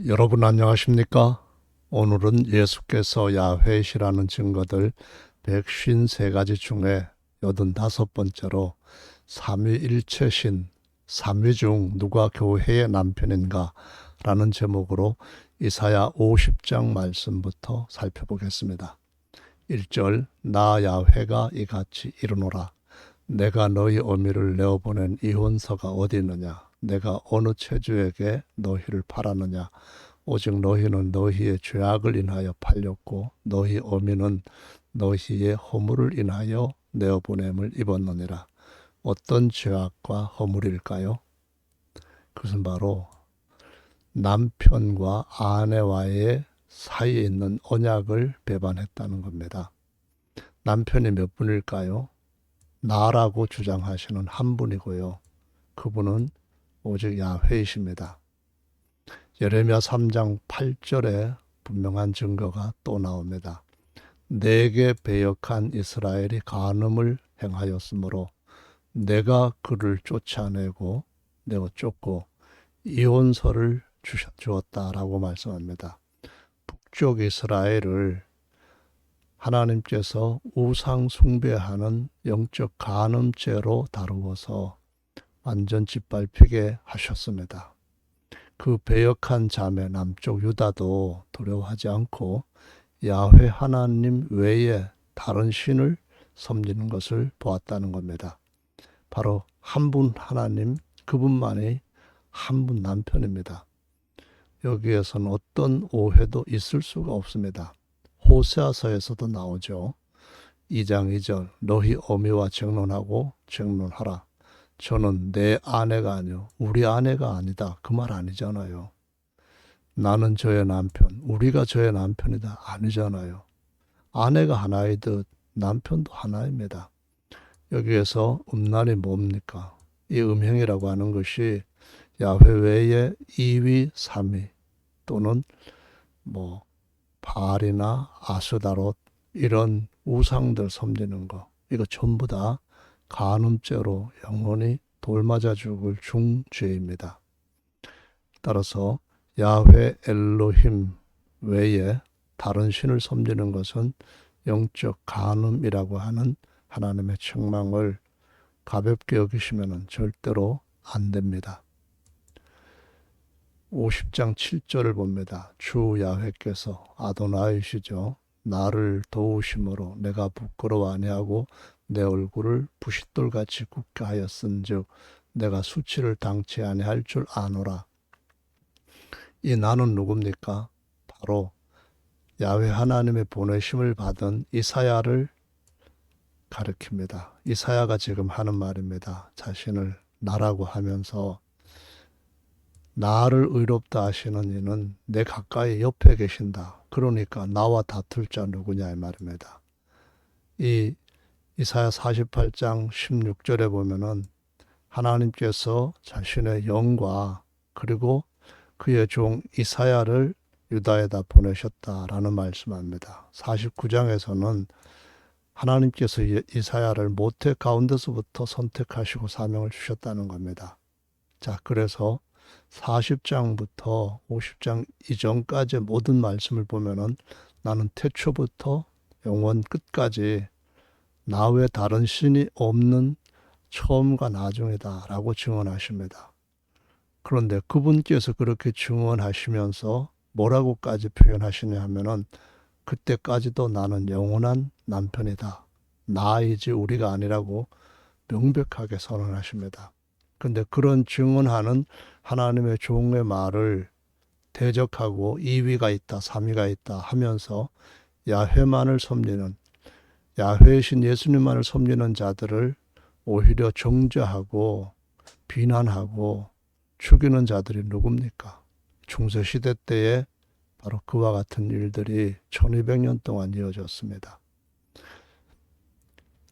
여러분 안녕하십니까? 오늘은 예수께서 야훼시라는 증거들 153가지 중에 85번째로 삼위일체신, 삼위 중 누가 교회의 남편인가? 라는 제목으로 이사야 50장 말씀부터 살펴보겠습니다. 1절, 나 야훼가 이같이 이르노라. 내가 너희 어미를 내어보낸 이혼서가 어디 있느냐? 내가 어느 체주에게 너희를 팔았느냐? 오직 너희는 너희의 죄악을 인하여 팔렸고 너희 어미는 너희의 허물을 인하여 내어보냄을 입었느니라. 어떤 죄악과 허물일까요? 그것은 바로 남편과 아내와의 사이에 있는 언약을 배반했다는 겁니다. 남편이 몇 분일까요? 나라고 주장하시는 한 분이고요. 그분은 오직 야훼이십니다. 예레미야 3장 8절에 분명한 증거가 또 나옵니다. 내게 배역한 이스라엘이 간음을 행하였으므로 내가 그를 쫓아내고 내어 쫓고 이혼서를 주었다라고 말씀합니다. 북쪽 이스라엘을 하나님께서 우상 숭배하는 영적 간음죄로 다루어서 완전 짓밟히게 하셨습니다. 그 배역한 자매 남쪽 유다도 두려워하지 않고 야훼 하나님 외에 다른 신을 섬기는 것을 보았다는 겁니다. 바로 한 분 하나님, 그분만이 한 분 남편입니다. 여기에서는 어떤 오해도 있을 수가 없습니다. 호세아서에서도 나오죠. 2장 2절, 너희 어미와 정론하고 정론하라. 저는 내 아내가 아니요 우리 아내가 아니다. 그 말 아니잖아요. 나는 저의 남편, 우리가 저의 남편이다. 아니잖아요. 아내가 하나이듯 남편도 하나입니다. 여기에서 음란이 뭡니까? 이 음행이라고 하는 것이 야훼 외에 2위, 3위 또는 바알이나 아스다롯 이런 우상들 섬기는 거, 이거 전부 다 간음죄로 영원히 돌맞아 죽을 중죄입니다. 따라서 야훼 엘로힘 외에 다른 신을 섬기는 것은 영적 간음이라고 하는 하나님의 책망을 가볍게 여기시면 절대로 안 됩니다. 50장 7절을 봅니다. 주 야훼께서 아도나이시죠. 나를 도우심으로 내가 부끄러워 아니하고 내 얼굴을 부싯돌같이 굳게 하였은즉 내가 수치를 당치 아니할 줄 아노라. 이 나는 누굽니까? 바로 야훼 하나님의 보내심을 받은 이사야를 가리킵니다. 이사야가 지금 하는 말입니다. 자신을 나라고 하면서 나를 의롭다 하시는 이는 내 가까이 옆에 계신다. 그러니까 나와 다툴 자 누구냐 이 말입니다. 이 이사야 48장 16절에 보면은 하나님께서 자신의 영과 그리고 그의 종 이사야를 유다에다 보내셨다라는 말씀합니다. 49장에서는 하나님께서 이사야를 모태 가운데서부터 선택하시고 사명을 주셨다는 겁니다. 자, 그래서 40장부터 50장 이전까지 모든 말씀을 보면은 나는 태초부터 영원 끝까지 나 외 다른 신이 없는 처음과 나중이다 라고 증언하십니다. 그런데 그분께서 그렇게 증언하시면서 뭐라고까지 표현하시냐 하면은 그때까지도 나는 영원한 남편이다. 나이지 우리가 아니라고 명백하게 선언하십니다. 그런데 그런 증언하는 하나님의 종의 말을 대적하고 2위가 있다, 3위가 있다 하면서 야훼만을 섬기는, 야훼신 예수님만을 섬기는 자들을 오히려 정죄하고 비난하고 죽이는 자들이 누굽니까? 중세시대 때에 바로 그와 같은 일들이 1200년 동안 이어졌습니다.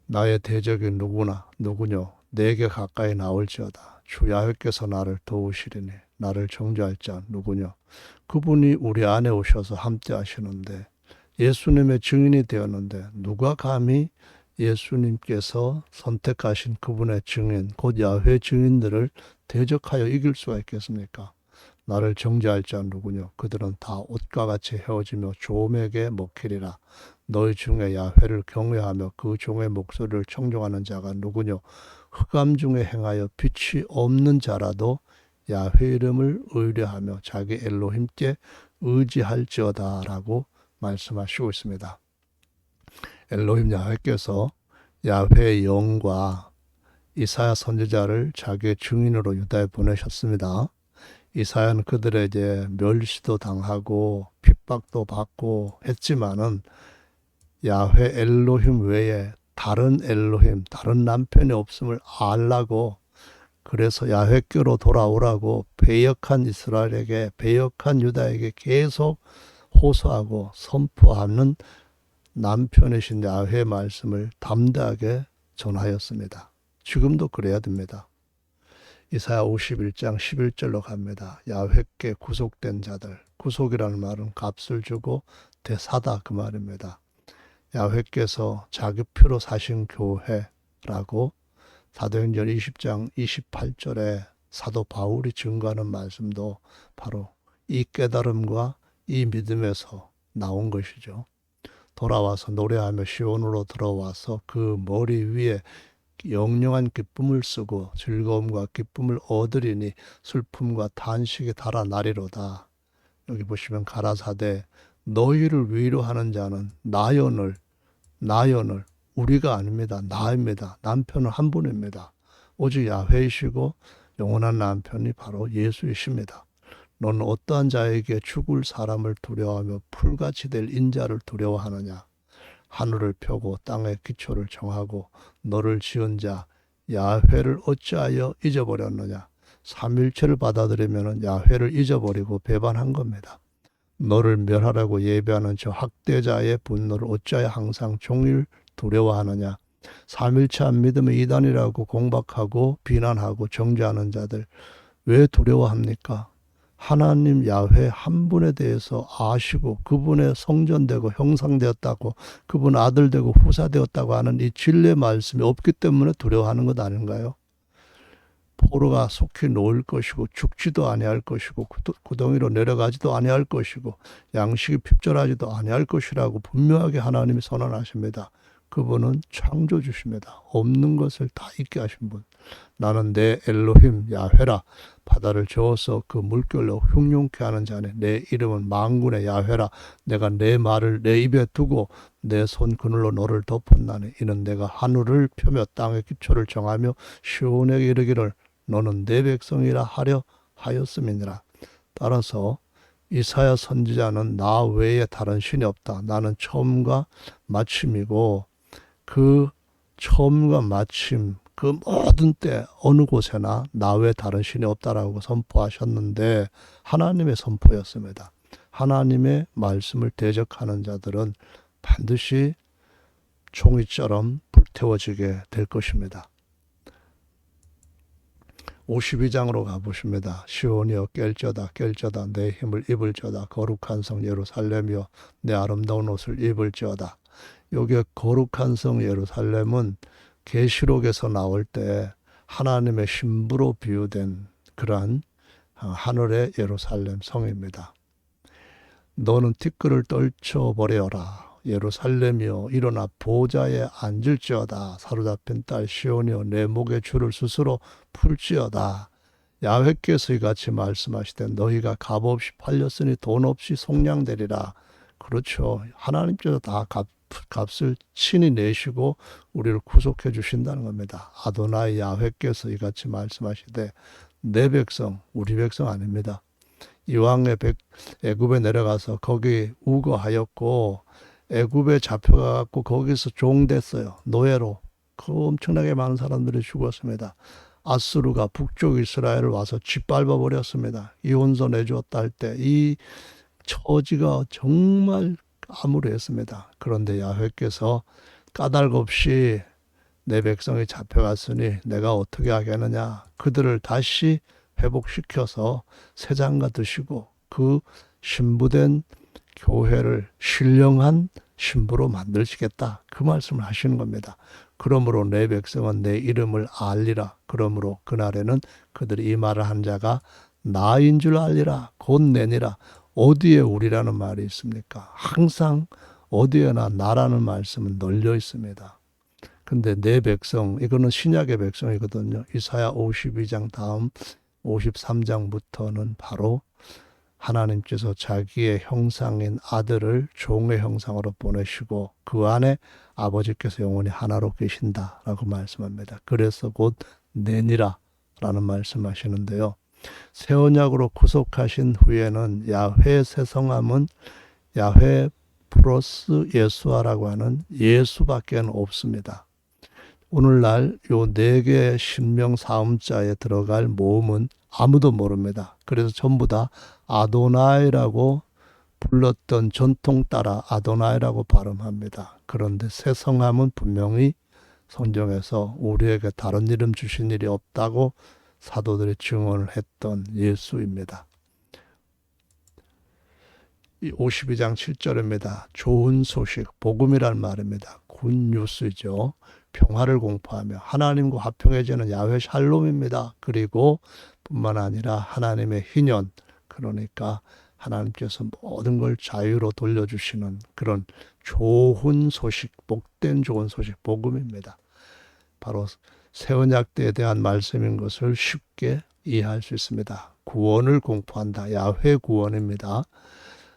나의 대적이 누구뇨? 내게 가까이 나올지어다. 주 야훼께서 나를 도우시리니 나를 정죄할 자 누구뇨? 그분이 우리 안에 오셔서 함께 하시는데 예수님의 증인이 되었는데 누가 감히 예수님께서 선택하신 그분의 증인, 곧 야훼 증인들을 대적하여 이길 수가 있겠습니까? 나를 정죄할 자 누구뇨? 그들은 다 옷과 같이 헤어지며 조맥에 먹히리라. 너희 중에 야훼를 경외하며 그 종의 목소리를 청종하는 자가 누구뇨? 흑암 중에 행하여 빛이 없는 자라도 야훼 이름을 의뢰하며 자기 엘로힘께 의지할지어다라고 말씀하시고 있습니다. 엘로힘 야훼께서 야훼의 영과 이사야 선지자를 자기의 증인으로 유다에 보내셨습니다. 이사야는 그들의 이제 멸시도 당하고 핍박도 받고 했지만은 야훼 엘로힘 외에 다른 엘로힘, 다른 남편이 없음을 알라고, 그래서 야훼께로 돌아오라고 배역한 이스라엘에게, 배역한 유다에게 계속 호소하고 선포하는 남편이신 야훼의 말씀을 담대하게 전하였습니다. 지금도 그래야 됩니다. 이사야 51장 11절로 갑니다. 야훼께 구속된 자들, 구속이라는 말은 값을 주고 되사다 그 말입니다. 야훼께서 자기 피로 사신 교회라고 사도행전 20장 28절에 사도 바울이 증거하는 말씀도 바로 이 깨달음과 이 믿음에서 나온 것이죠. 돌아와서 노래하며 시온으로 들어와서 그 머리 위에 영영한 기쁨을 쓰고 즐거움과 기쁨을 얻으리니 슬픔과 탄식이 달아나리로다. 여기 보시면 가라사대 너희를 위로하는 자는 나연을 우리가 아닙니다. 나입니다. 남편은 한 분입니다. 오직 야훼이시고 영원한 남편이 바로 예수이십니다. 너는 어떠한 자에게 죽을 사람을 두려워하며 풀같이 될 인자를 두려워하느냐? 하늘을 펴고 땅의 기초를 정하고 너를 지은 자 야훼를 어찌하여 잊어버렸느냐? 삼일체를 받아들이면 야훼를 잊어버리고 배반한 겁니다. 너를 멸하라고 예배하는 저 학대자의 분노를 어찌하여 항상 종일 두려워하느냐? 삼일체 안 믿음의 이단이라고 공박하고 비난하고 정죄하는 자들 왜 두려워합니까? 하나님 야훼 한 분에 대해서 아시고 그분의 성전되고 형상되었다고, 그분 아들 되고 후사 되었다고 하는 이 진리의 말씀이 없기 때문에 두려워하는 것 아닌가요? 포로가 속히 놓을 것이고 죽지도 아니할 것이고 구덩이로 내려가지도 아니할 것이고 양식이 핍절하지도 아니할 것이라고 분명하게 하나님이 선언하십니다. 그분은 창조주십니다. 없는 것을 다 있게 하신 분. 나는 내 엘로힘 야훼라. 바다를 저어서 그 물결로 흉흉케 하는 자네. 내 이름은 만군의 야훼라. 내가 내 말을 내 입에 두고 내 손 그늘로 너를 덮었나니 이는 내가 하늘을 펴며 땅의 기초를 정하며 시온에게 이르기를 너는 내 백성이라 하려 하였음이니라. 따라서 이사야 선지자는 나 외에 다른 신이 없다. 나는 처음과 마침이고 그 처음과 마침 그 모든 때 어느 곳에나 나 외에 다른 신이 없다라고 선포하셨는데 하나님의 선포였습니다. 하나님의 말씀을 대적하는 자들은 반드시 종이처럼 불태워지게 될 것입니다. 52장으로 가보십니다. 시온이여 깰져다 내 힘을 입을지어다. 거룩한 성 예루살렘이여 내 아름다운 옷을 입을지어다. 여기에 거룩한 성 예루살렘은 계시록에서 나올 때 하나님의 신부로 비유된 그러한 하늘의 예루살렘 성입니다. 너는 티끌을 떨쳐버려라. 예루살렘이여 일어나 보좌에 앉을지어다. 사로잡힌 딸 시온이여 내 목에 줄을 스스로 풀지어다. 야훼께서 이같이 말씀하시되 너희가 값없이 팔렸으니 돈 없이 속량되리라. 그렇죠. 하나님께서 다 값을 친히 내시고 우리를 구속해 주신다는 겁니다. 아도나이 야훼께서 이같이 말씀하시되 내 백성, 우리 백성 아닙니다. 이왕에 애굽에 내려가서 거기 우거하였고 애굽에 잡혀가고 거기서 종됐어요. 노예로. 그 엄청나게 많은 사람들이 죽었습니다. 아수르가 북쪽 이스라엘을 와서 짓밟아 버렸습니다. 이혼서 내주었다 할 때 이 처지가 정말 암울했습니다. 그런데 야훼께서 까닭 없이 내 백성이 잡혀갔으니 내가 어떻게 하겠느냐. 그들을 다시 회복시켜서 새 장가 드시고 그 신부된 교회를 신령한 신부로 만들시겠다. 그 말씀을 하시는 겁니다. 그러므로 내 백성은 내 이름을 알리라. 그러므로 그날에는 그들이 이 말을 한 자가 나인 줄 알리라. 곧 내니라. 어디에 우리라는 말이 있습니까? 항상 어디에나 나라는 말씀은 널려 있습니다. 근데 내 백성, 이거는 신약의 백성이거든요. 이사야 52장 다음 53장부터는 바로 하나님께서 자기의 형상인 아들을 종의 형상으로 보내시고 그 안에 아버지께서 영원히 하나로 계신다라고 말씀합니다. 그래서 곧 내니라 라는 말씀하시는데요. 새 언약으로 구속하신 후에는 야훼 새 성함은 야훼 플러스 예수아라고 하는 예수밖에 없습니다. 오늘날 요 네 개의 신명 사음자에 들어갈 모음은 아무도 모릅니다. 그래서 전부 다 아도나이라고 불렀던 전통 따라 아도나이라고 발음합니다. 그런데 새 성함은 분명히 성경에서 우리에게 다른 이름 주신 일이 없다고 사도들이 증언을 했던 예수입니다. 이 52장 7절입니다. 좋은 소식, 복음이란 말입니다. 굿뉴스죠. 평화를 공포하며 하나님과 화평해지는 야훼 샬롬입니다. 그리고 뿐만 아니라 하나님의 희년, 그러니까 하나님께서 모든 걸 자유로 돌려주시는 그런 좋은 소식, 복된 좋은 소식, 복음입니다. 바로 새 언약 때에 대한 말씀인 것을 쉽게 이해할 수 있습니다. 구원을 공포한다. 야훼 구원입니다.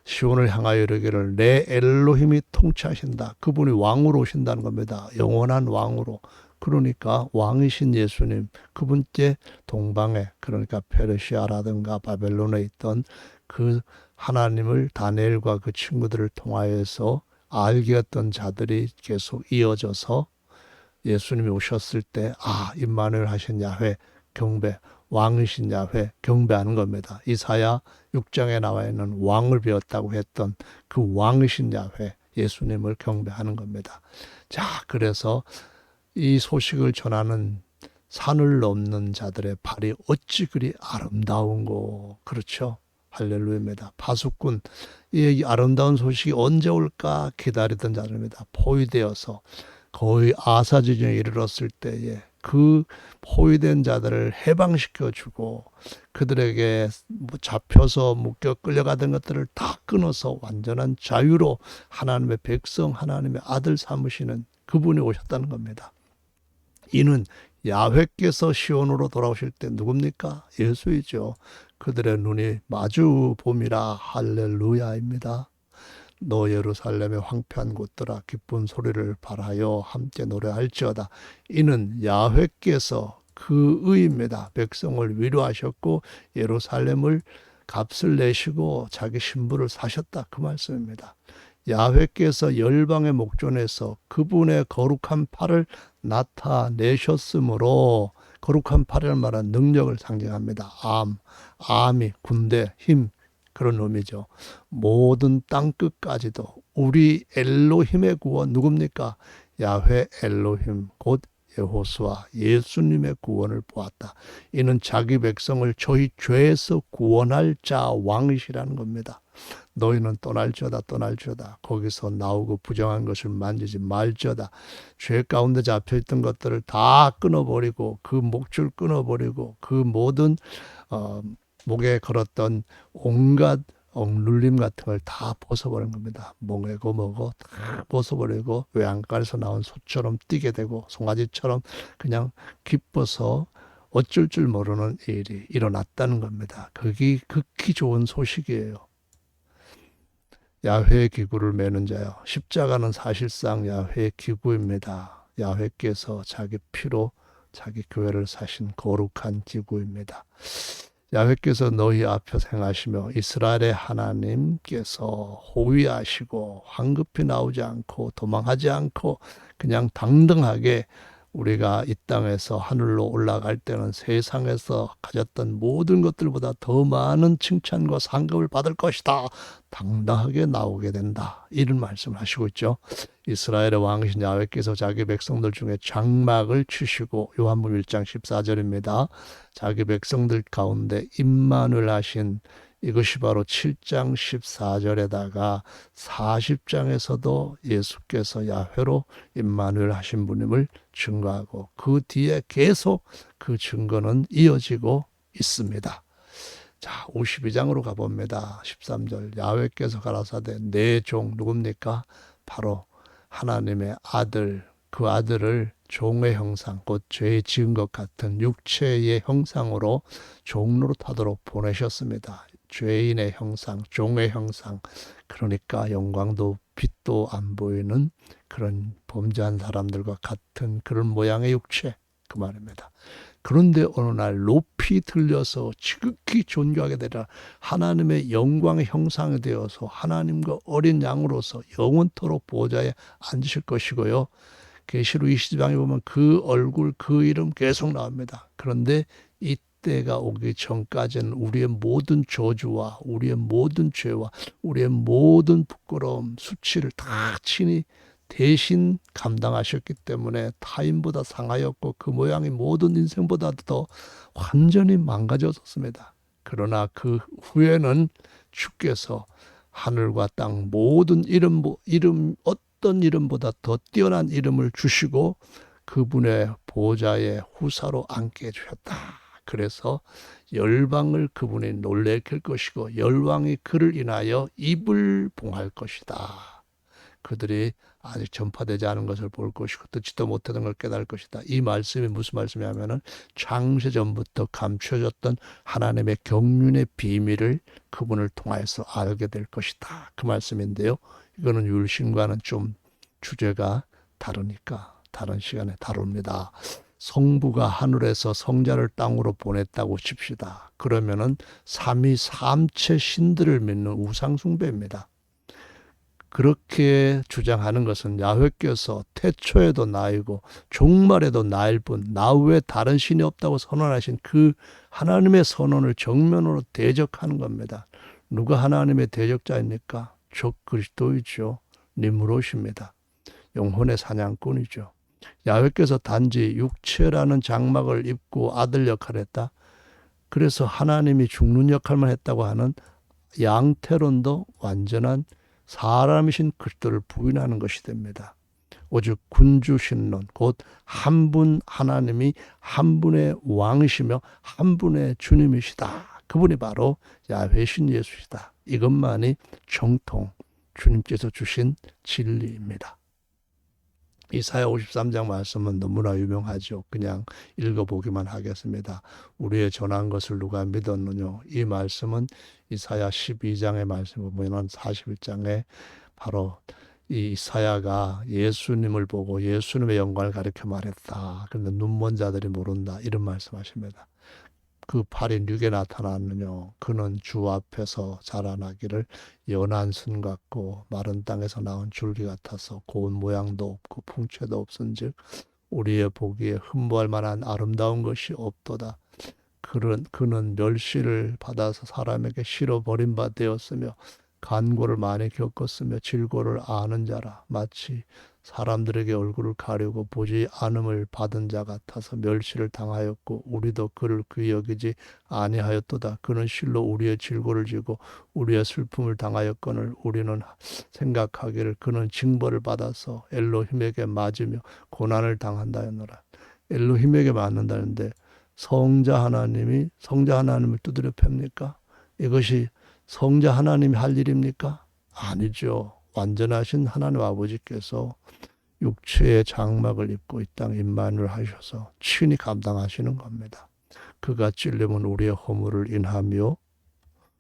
시온을 향하여 이르기를 내 엘로힘이 통치하신다. 그분이 왕으로 오신다는 겁니다. 영원한 왕으로. 그러니까 왕이신 예수님, 그분께 동방에, 그러니까 페르시아라든가 바벨론에 있던 그 하나님을 다니엘과 그 친구들을 통하여서 알게 했던 자들이 계속 이어져서 예수님이 오셨을 때 임마누엘 하신 야훼 경배, 왕이신 야훼 경배하는 겁니다. 이사야 6장에 나와 있는 왕을 배웠다고 했던 그 왕이신 야훼 예수님을 경배하는 겁니다. 자, 그래서 이 소식을 전하는 산을 넘는 자들의 발이 어찌 그리 아름다운고. 그렇죠? 할렐루야입니다. 파수꾼, 이 아름다운 소식이 언제 올까 기다리던 자들입니다. 포위되어서 거의 아사지경에 이르렀을 때에 그 포위된 자들을 해방시켜주고 그들에게 잡혀서 묶여 끌려가던 것들을 다 끊어서 완전한 자유로 하나님의 백성, 하나님의 아들 삼으시는 그분이 오셨다는 겁니다. 이는 야훼께서 시온으로 돌아오실 때 누굽니까? 예수이죠. 그들의 눈이 마주 봄이라 할렐루야입니다. 너 예루살렘의 황폐한 곳들아 기쁜 소리를 발하여 함께 노래할지어다. 이는 야훼께서 그 의입니다. 백성을 위로하셨고 예루살렘을 값을 내시고 자기 신부를 사셨다. 그 말씀입니다. 야훼께서 열방의 목전에서 그분의 거룩한 팔을 나타내셨으므로 거룩한 팔이라는 말은 능력을 상징합니다. 암이 군대, 힘 그런 의미죠. 모든 땅 끝까지도 우리 엘로힘의 구원 누굽니까? 야훼 엘로힘 곧 여호수아 예수님의 구원을 보았다. 이는 자기 백성을 저희 죄에서 구원할 자 왕이시라는 겁니다. 너희는 떠날지어다. 거기서 나오고 부정한 것을 만지지 말지어다. 죄 가운데 잡혀있던 것들을 다 끊어버리고 그 목줄 끊어버리고 그 모든 목에 걸었던 온갖 억눌림 같은 걸 다 벗어버린 겁니다. 멍에고 뭐고 다 벗어버리고 외양간에서 나온 소처럼 뛰게 되고 송아지처럼 그냥 기뻐서 어쩔 줄 모르는 일이 일어났다는 겁니다. 그게 극히 좋은 소식이에요. 야훼의 기구를 매는 자요. 십자가는 사실상 야훼의 기구입니다. 야훼께서 자기 피로 자기 교회를 사신 거룩한 기구입니다. 야훼께서 너희 앞에 행하시며 이스라엘의 하나님께서 호위하시고 황급히 나오지 않고 도망하지 않고 그냥 당당하게 우리가 이 땅에서 하늘로 올라갈 때는 세상에서 가졌던 모든 것들보다 더 많은 칭찬과 상급을 받을 것이다. 당당하게 나오게 된다. 이런 말씀을 하시고 있죠. 이스라엘의 왕이신 야훼께서 자기 백성들 중에 장막을 치시고 요한복음 1장 14절입니다. 자기 백성들 가운데 임마누엘 하신 이것이 바로 7장 14절에다가 40장에서도 예수께서 야훼로 임마누엘 하신 분임을 증거하고 그 뒤에 계속 그 증거는 이어지고 있습니다. 자, 52장으로 가봅니다. 13절. 야훼께서 가라사대 내 종 누굽니까? 바로 하나님의 아들, 그 아들을 종의 형상, 곧 죄 지은 것 같은 육체의 형상으로 종로로 타도록 보내셨습니다. 죄인의 형상, 종의 형상, 그러니까 영광도 빛도 안 보이는 그런 범죄한 사람들과 같은 그런 모양의 육체, 그 말입니다. 그런데 어느 날 높이 들려서 지극히 존귀하게 되라 하나님의 영광의 형상이 되어서 하나님과 어린 양으로서 영원토록 보좌에 앉으실 것이고요. 계시록 20장에 보면 그 얼굴, 그 이름 계속 나옵니다. 그런데 이때가 오기 전까지는 우리의 모든 저주와 우리의 모든 죄와 우리의 모든 부끄러움, 수치를 다 친히 대신 감당하셨기 때문에 타인보다 상하였고 그 모양이 모든 인생보다도 더 완전히 망가졌습니다. 그러나 그 후에는 주께서 하늘과 땅 모든 이름 어떤 이름보다 더 뛰어난 이름을 주시고 그분의 보좌의 후사로 앉게 해주셨다. 그래서 열방을 그분이 놀래킬 것이고 열왕이 그를 인하여 입을 봉할 것이다. 그들이 아직 전파되지 않은 것을 볼 것이고 듣지도 못하던 걸 깨달을 것이다. 이 말씀이 무슨 말씀이냐면은 창세전부터 감춰졌던 하나님의 경륜의 비밀을 그분을 통하여서 알게 될 것이다. 그 말씀인데요. 이거는 율신과는 좀 주제가 다르니까 다른 시간에 다룹니다. 성부가 하늘에서 성자를 땅으로 보냈다고 칩시다. 그러면은 삼위 삼체 신들을 믿는 우상 숭배입니다. 그렇게 주장하는 것은 야훼께서 태초에도 나이고 종말에도 나일 뿐 나 외에 다른 신이 없다고 선언하신 그 하나님의 선언을 정면으로 대적하는 겁니다. 누가 하나님의 대적자입니까? 적 그리스도이죠. 니무롯입니다. 영혼의 사냥꾼이죠. 야훼께서 단지 육체라는 장막을 입고 아들 역할을 했다. 그래서 하나님이 죽는 역할만 했다고 하는 양태론도 완전한 사람이신 그리스도를 부인하는 것이 됩니다. 오직 군주신론, 곧 한 분 하나님이 한 분의 왕이시며 한 분의 주님이시다. 그분이 바로 야훼신 예수시다. 이것만이 정통 주님께서 주신 진리입니다. 이사야 53장 말씀은 너무나 유명하죠. 그냥 읽어보기만 하겠습니다. 우리의 전한 것을 누가 믿었느냐. 이 말씀은 이사야 12장의 말씀을 보면 41장에 바로 이 이사야가 예수님을 보고 예수님의 영광을 가리켜 말했다. 그런데 눈먼 자들이 모른다. 이런 말씀하십니다. 그 팔이 누게 나타났느냐. 그는 주 앞에서 자라나기를 연한 순 같고 마른 땅에서 나온 줄기 같아서 고운 모양도 없고 풍채도 없은즉 우리의 보기에 흠모할 만한 아름다운 것이 없도다. 그는 멸시를 받아서 사람에게 실어 버린 바 되었으며 간고를 많이 겪었으며 질고를 아는 자라. 마치 사람들에게 얼굴을 가리고 보지 않음을 받은 자 같아서 멸시를 당하였고 우리도 그를 귀히 여기지 아니하였도다. 그는 실로 우리의 질고를 지고 우리의 슬픔을 당하였거늘 우리는 생각하기를 그는 징벌을 받아서 엘로힘에게 맞으며 고난을 당한다였노라. 엘로힘에게 맞는다는데 성자 하나님을 두드려 팹니까? 이것이 성자 하나님이 할 일입니까? 아니죠. 완전하신 하나님 아버지께서 육체의 장막을 입고 이 땅 임만을 하셔서 친히 감당하시는 겁니다. 그가 찔림은 우리의 허물을 인하며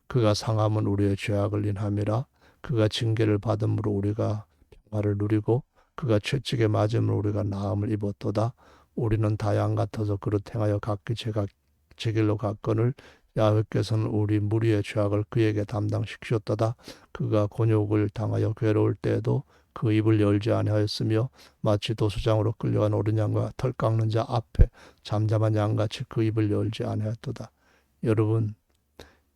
그가 상함은 우리의 죄악을 인함이라. 그가 징계를 받음으로 우리가 평화를 누리고 그가 채찍에 맞음으로 우리가 나음을 입었도다. 우리는 다 양 같아서 그릇 행하여 각기 제 길로 갔거늘 야훼께서는 우리 무리의 죄악을 그에게 담당시키셨도다. 그가 곤욕을 당하여 괴로울 때에도 그 입을 열지 아니하였으며 마치 도수장으로 끌려간 어린 양과 털 깎는 자 앞에 잠잠한 양같이 그 입을 열지 아니하였도다. 여러분,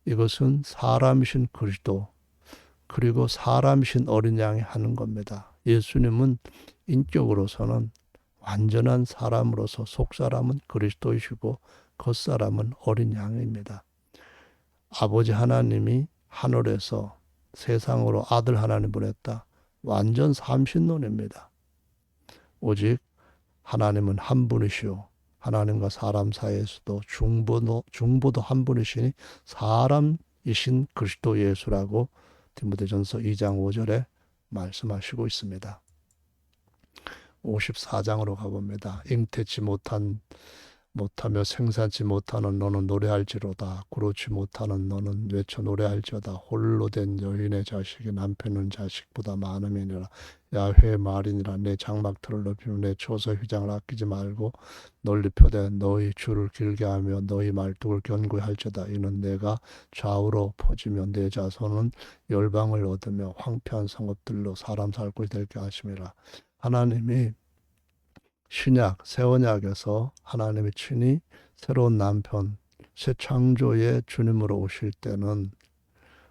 이것은 사람이신 그리스도 그리고 사람이신 어린 양이 하는 겁니다. 예수님은 인격으로서는 완전한 사람으로서 속사람은 그리스도이시고 겉사람은 어린 양입니다. 아버지 하나님이 하늘에서 세상으로 아들 하나님 보냈다. 완전 삼신론입니다. 오직 하나님은 한 분이시오. 하나님과 사람 사이에서도 중보도 한 분이시니 사람이신 그리스도 예수라고 디모데전서 2장 5절에 말씀하시고 있습니다. 54장으로 가봅니다. 잉태치 못하며 생산치 못하는 너는 노래할지로다. 그렇지 못하는 너는 외쳐 노래할지어다. 홀로 된 여인의 자식이 남편은 자식보다 많음이니라. 야훼의 말이니라. 내 장막틀을 높이며 내 초소 휘장을 아끼지 말고 널리 펴되 너희 줄을 길게 하며 너희 말뚝을 견고히 할지어다. 이는 내가 좌우로 퍼지며 내 자손은 열방을 얻으며 황폐한 성읍들로 사람 살 곳이 되게 하심이라. 하나님이 신약, 새 언약에서 하나님이 친히 새로운 남편, 새 창조의 주님으로 오실 때는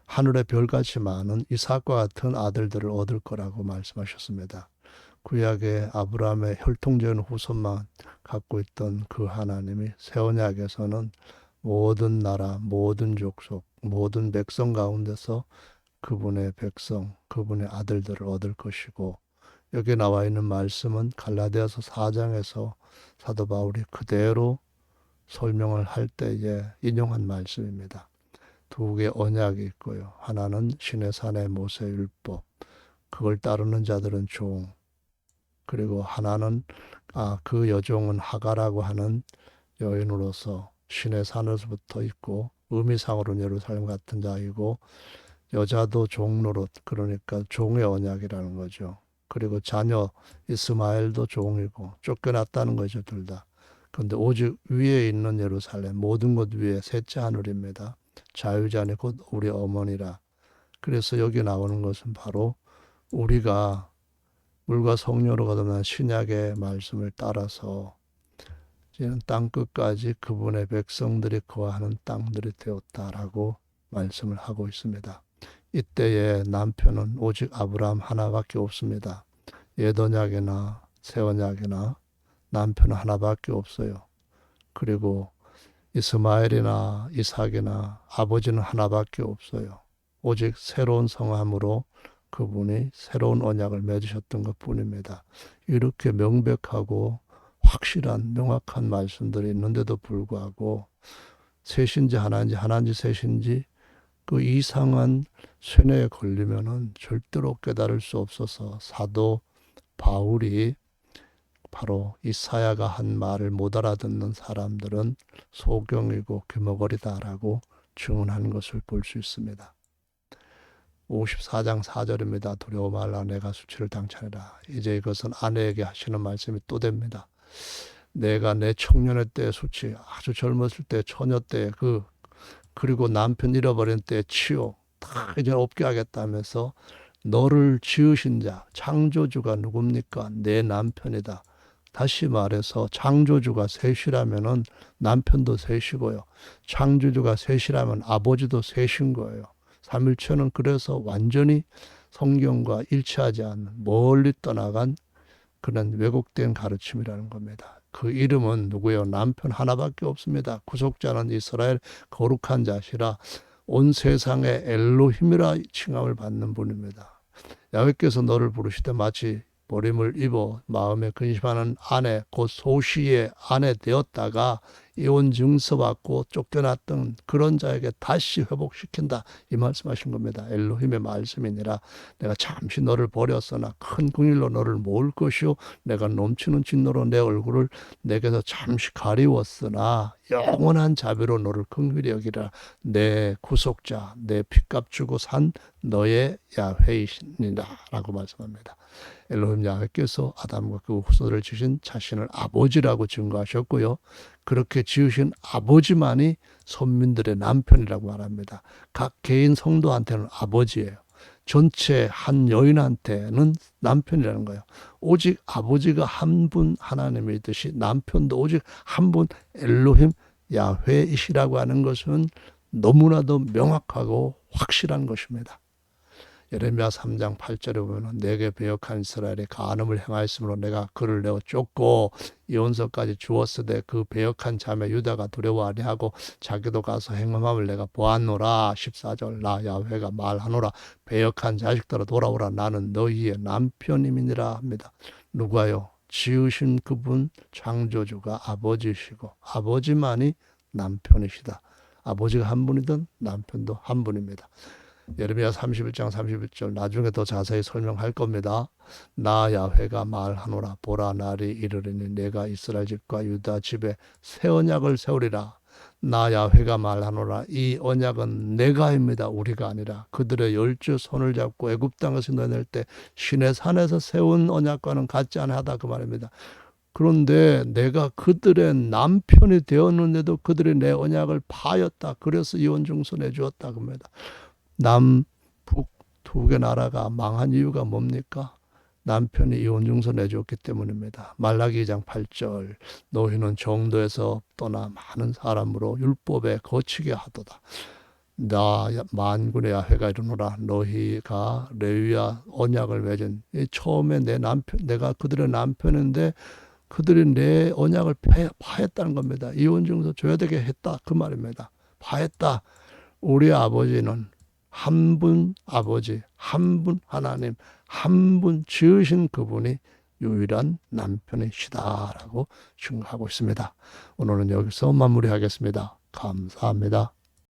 하늘의 별같이 많은 이삭과 같은 아들들을 얻을 거라고 말씀하셨습니다. 구약의 아브라함의 혈통적인 후손만 갖고 있던 그 하나님이 새 언약에서는 모든 나라, 모든 족속, 모든 백성 가운데서 그분의 백성, 그분의 아들들을 얻을 것이고, 여기 나와 있는 말씀은 갈라디아서 4장에서 사도 바울이 그대로 설명을 할 때에 인용한 말씀입니다. 두 개의 언약이 있고요. 하나는 시내산의 모세율법, 그걸 따르는 자들은 종, 그리고 하나는 그 여종은 하가라고 하는 여인으로서 시내산에서부터 있고 의미상으로는 예루살렘 같은 자이고, 여자도 종노릇, 그러니까 종의 언약이라는 거죠. 그리고 자녀 이스마엘도 종이고 쫓겨났다는 거죠, 둘 다. 그런데 오직 위에 있는 예루살렘, 모든 것 위에 셋째 하늘입니다. 자유자니 곧 우리 어머니라. 그래서 여기 나오는 것은 바로 우리가 물과 성령으로 거듭난 신약의 말씀을 따라서 이제는 땅 끝까지 그분의 백성들이 거하는 땅들이 되었다라고 말씀을 하고 있습니다. 이때의 남편은 오직 아브라함 하나밖에 없습니다. 옛 언약이나 새 언약이나 남편은 하나밖에 없어요. 그리고 이스마엘이나 이삭이나 아버지는 하나밖에 없어요. 오직 새로운 성함으로 그분이 새로운 언약을 맺으셨던 것뿐입니다. 이렇게 명백하고 확실한 명확한 말씀들이 있는데도 불구하고 셋인지 하나인지 하나인지 셋인지 그 이상한 쇠뇌에 걸리면은 절대로 깨달을 수 없어서 사도 바울이 바로 이사야가 한 말을 못 알아듣는 사람들은 소경이고 귀머거리다라고 증언한 것을 볼 수 있습니다. 54장 4절입니다. 두려워 말라 내가 수치를 당찬이라. 이제 이것은 아내에게 하시는 말씀이 또 됩니다. 내가 내 청년의 때의 수치, 아주 젊었을 때 처녀 때 그리고 남편 잃어버린 때의 치욕 다 이제 없게 하겠다면서 너를 지으신 자, 창조주가 누굽니까? 내 남편이다. 다시 말해서 창조주가 셋이라면은 남편도 셋이고요. 창조주가 셋이라면 아버지도 셋인 거예요. 삼일체는 그래서 완전히 성경과 일치하지 않는 멀리 떠나간 그런 왜곡된 가르침이라는 겁니다. 그 이름은 누구예요? 남편 하나밖에 없습니다. 구속자는 이스라엘 거룩한 자시라 온 세상에 엘로힘이라 칭함을 받는 분입니다. 야훼께서 너를 부르시되 마치 버림을 입어 마음에 근심하는 아내 곧 소시의 아내 되었다가 이혼 증서받고 쫓겨났던 그런 자에게 다시 회복시킨다, 이 말씀하신 겁니다. 엘로힘의 말씀이니라. 내가 잠시 너를 버렸으나 큰 긍휼로 너를 모을 것이요 내가 넘치는 진노로 내 얼굴을 내게서 잠시 가리웠으나 영원한 자비로 너를 긍휼히 여기라. 내 구속자, 내 핏값 주고 산 너의 야훼이시니라 라고 말씀합니다. 엘로힘 야훼께서 아담과 그 후손을 지신 자신을 아버지라고 증거하셨고요. 그렇게 지으신 아버지만이 선민들의 남편이라고 말합니다. 각 개인 성도한테는 아버지예요. 전체 한 여인한테는 남편이라는 거예요. 오직 아버지가 한 분 하나님이듯이 남편도 오직 한 분 엘로힘 야훼이시라고 하는 것은 너무나도 명확하고 확실한 것입니다. 예레미야 3장 8절에 보면 내게 배역한 이스라엘이 간음을 행하였으므로 내가 그를 내어 쫓고 이혼서까지 주었으되 그 배역한 자매 유다가 두려워하니 하고 자기도 가서 행음함을 내가 보았노라. 14절 나 야훼가 말하노라. 배역한 자식들아 돌아오라. 나는 너희의 남편임이니라 합니다. 누가요? 지으신 그분 창조주가 아버지시고 아버지만이 남편이시다. 아버지가 한 분이든 남편도 한 분입니다. 예레미야 31장 31절 나중에 더 자세히 설명할 겁니다. 나 야훼가 말하노라 보라 날이 이르리니 내가 이스라엘 집과 유다 집에 새 언약을 세우리라. 나 야훼가 말하노라 이 언약은 내가입니다. 우리가 아니라 그들의 열주 손을 잡고 애굽 땅에서 내낼 때 시내산에서 세운 언약과는 같지 않하다 그 말입니다. 그런데 내가 그들의 남편이 되었는데도 그들이 내 언약을 파였다. 그래서 이혼증서 내주었다 그럽니다. 남북 두 개 나라가 망한 이유가 뭡니까? 남편이 이혼증서 내줬기 때문입니다. 말라기 2장 8절 너희는 정도에서 떠나 많은 사람으로 율법에 거치게 하도다. 나 만군의 야훼가 이르노라 너희가 레위와 언약을 맺은 처음에 내 남편 내가 그들의 남편인데 그들이 내 언약을 파했다는 겁니다. 이혼증서 줘야 되게 했다 그 말입니다. 파했다. 우리 아버지는 한 분 아버지, 한 분 하나님, 한 분 지으신 그분이 유일한 남편이시다라고 증거하고 있습니다. 오늘은 여기서 마무리하겠습니다. 감사합니다.